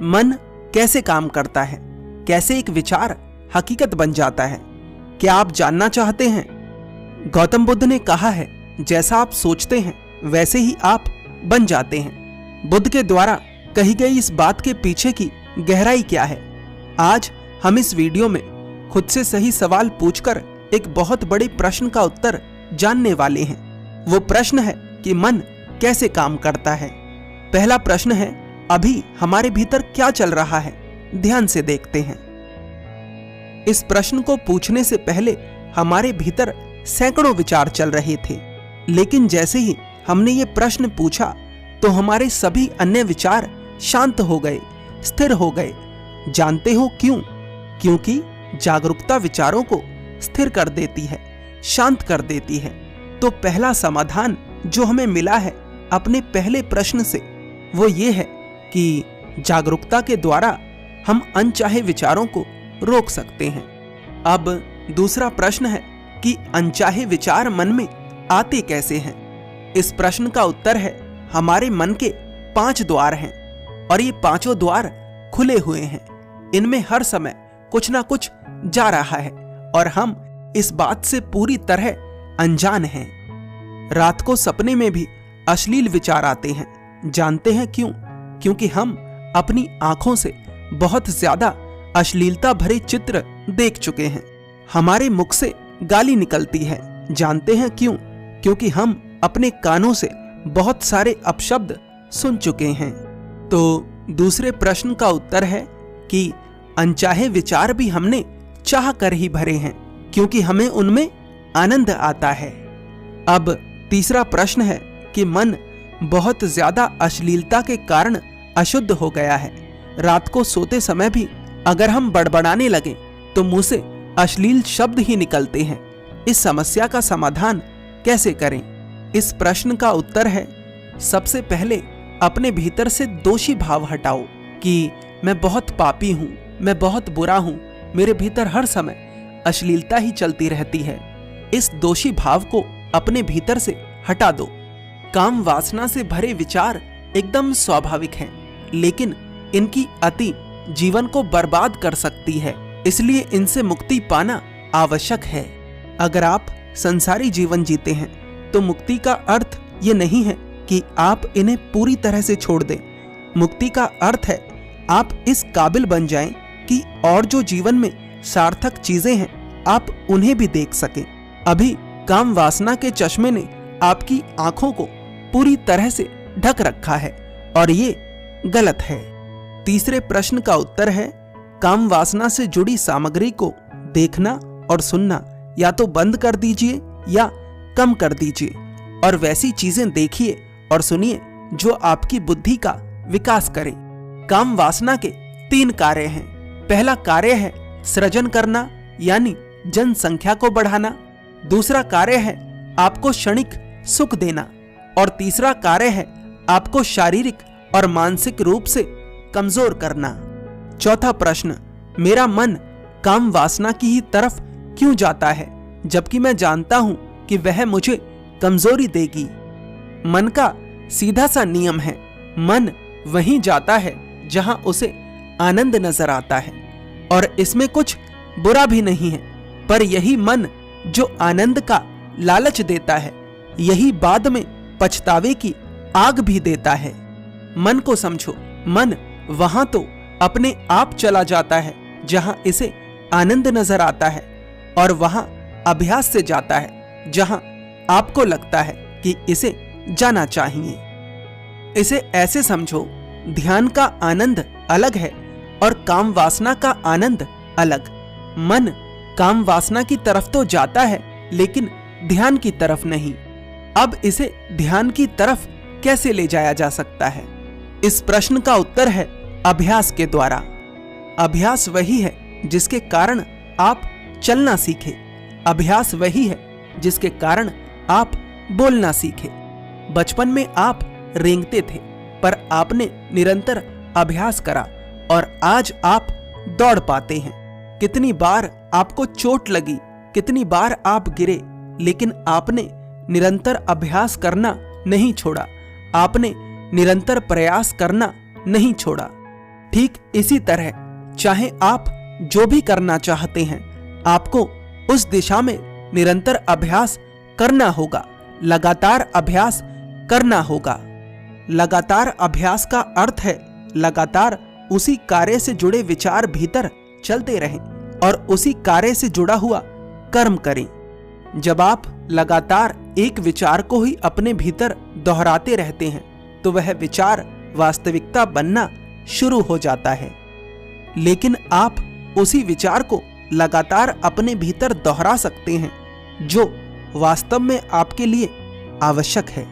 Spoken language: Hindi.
मन कैसे काम करता है, कैसे एक विचार हकीकत बन जाता है, क्या आप जानना चाहते हैं? गौतम बुद्ध ने कहा है, जैसा आप सोचते हैं वैसे ही आप बन जाते हैं। बुद्ध के द्वारा कही गई इस बात के पीछे की गहराई क्या है? आज हम इस वीडियो में खुद से सही सवाल पूछकर एक बहुत बड़े प्रश्न का उत्तर जानने वाले हैं। वो प्रश्न है कि मन कैसे काम करता है। पहला प्रश्न है, अभी हमारे भीतर क्या चल रहा है? ध्यान से देखते हैं। इस प्रश्न को पूछने से पहले हमारे भीतर सैकड़ों विचार चल रहे थे, लेकिन जैसे ही हमने ये प्रश्न पूछा तो हमारे सभी अन्य विचार शांत हो गए, स्थिर हो गए। जानते हो क्यों? क्योंकि जागरूकता विचारों को स्थिर कर देती है, शांत कर देती है। तो पहला समाधान जो हमें मिला है अपने पहले प्रश्न से, वो ये है कि जागरूकता के द्वारा हम अनचाहे विचारों को रोक सकते हैं। अब दूसरा प्रश्न है कि अनचाहे विचार मन में आते कैसे हैं? इस प्रश्न का उत्तर है, हमारे मन के 5 द्वार हैं और ये पांचों द्वार खुले हुए हैं। इनमें हर समय कुछ ना कुछ जा रहा है और हम इस बात से पूरी तरह अनजान हैं। रात को सपने में भी अश्लील विचार आते हैं। जानते हैं क्यों? क्योंकि हम अपनी आंखों से बहुत ज्यादा अश्लीलता भरे चित्र देख चुके हैं। हमारे मुख से गाली निकलती है। जानते हैं क्यों? क्योंकि हम अपने कानों से बहुत सारे अपशब्द सुन चुके हैं। तो दूसरे प्रश्न का उत्तर है कि अनचाहे विचार भी हमने चाह कर ही भरे हैं, क्योंकि हमें उनमें आनंद आता है। अब तीसरा प्रश्न है कि मन बहुत ज्यादा अश्लीलता के कारण अशुद्ध हो गया है। रात को सोते समय भी अगर हम बड़बड़ाने लगे तो मुंह से अश्लील शब्द ही निकलते हैं। इस समस्या का समाधान कैसे करें? इस प्रश्न का उत्तर है, सबसे पहले अपने भीतर से दोषी भाव हटाओ कि मैं बहुत पापी हूं, मैं बहुत बुरा हूं, मेरे भीतर हर समय अश्लीलता ही चलती रहती है। इस दोषी भाव को अपने भीतर से हटा दो। काम वासना से भरे विचार एकदम स्वाभाविक हैं, लेकिन इनकी अति जीवन को बर्बाद कर सकती है। इसलिए इनसे मुक्ति पाना आवश्यक है। अगर आप संसारी जीवन जीते हैं तो मुक्ति का अर्थ ये नहीं है कि आप इन्हें पूरी तरह से छोड़ दें। मुक्ति का अर्थ है आप इस काबिल बन जाएं कि और जो जीवन में सार्थक चीजें हैं आप उन्हें भी देख सकें। अभी काम वासना के चश्मे ने आपकी आंखों को पूरी तरह से ढक रखा है और ये गलत है। तीसरे प्रश्न का उत्तर है, काम वासना से जुड़ी सामग्री को देखना और सुनना या तो बंद कर दीजिए या कम कर दीजिए और वैसी चीजें देखिए और सुनिए जो आपकी बुद्धि का विकास करें। काम वासना के 3 कार्य हैं। पहला कार्य है सृजन करना, यानी जनसंख्या को बढ़ाना। दूसरा कार्य है आपको क्षणिक सुख देना और तीसरा कार्य है आपको शारीरिक और मानसिक रूप से कमजोर करना। चौथा प्रश्न, मेरा मन काम वासना की ही तरफ क्यों जाता है जबकि मैं जानता हूं कि वह मुझे कमजोरी देगी? मन का सीधा सा नियम है, मन वहीं जाता है जहां उसे आनंद नजर आता है और इसमें कुछ बुरा भी नहीं है। पर यही मन जो आनंद का लालच देता है, यही बाद में पछतावे की आग भी देता है। मन को समझो, मन वहां तो अपने आप चला जाता है जहां इसे आनंद नजर आता है और वहां अभ्यास से जाता है जहां आपको लगता है कि इसे जाना चाहिए। इसे ऐसे समझो, ध्यान का आनंद अलग है और काम वासना का आनंद अलग। मन काम वासना की तरफ तो जाता है लेकिन ध्यान की तरफ नहीं। अब इसे ध्यान की तरफ कैसे ले जाया जा सकता है? इस प्रश्न का उत्तर है अभ्यास के द्वारा। अभ्यास वही है जिसके कारण आप चलना सीखे। अभ्यास वही है जिसके कारण आप बोलना सीखे। बचपन में आप रेंगते थे पर आपने निरंतर अभ्यास करा और आज आप दौड़ पाते हैं। कितनी बार आपको चोट लगी, कितनी बार आप गिरे, लेकिन आपने निरंतर अभ्यास करना नहीं छोड़ा। आपने निरंतर प्रयास करना नहीं छोड़ा। ठीक इसी तरह चाहे आप जो भी करना चाहते हैं, आपको उस दिशा में निरंतर अभ्यास करना होगा, लगातार अभ्यास करना होगा। लगातार अभ्यास का अर्थ है लगातार उसी कार्य से जुड़े विचार भीतर चलते रहें और उसी कार्य से जुड़ा हुआ कर्म करें। जब आप लगातार एक विचार को ही अपने भीतर दोहराते रहते हैं तो वह विचार वास्तविकता बनना शुरू हो जाता है। लेकिन आप उसी विचार को लगातार अपने भीतर दोहरा सकते हैं जो वास्तव में आपके लिए आवश्यक है।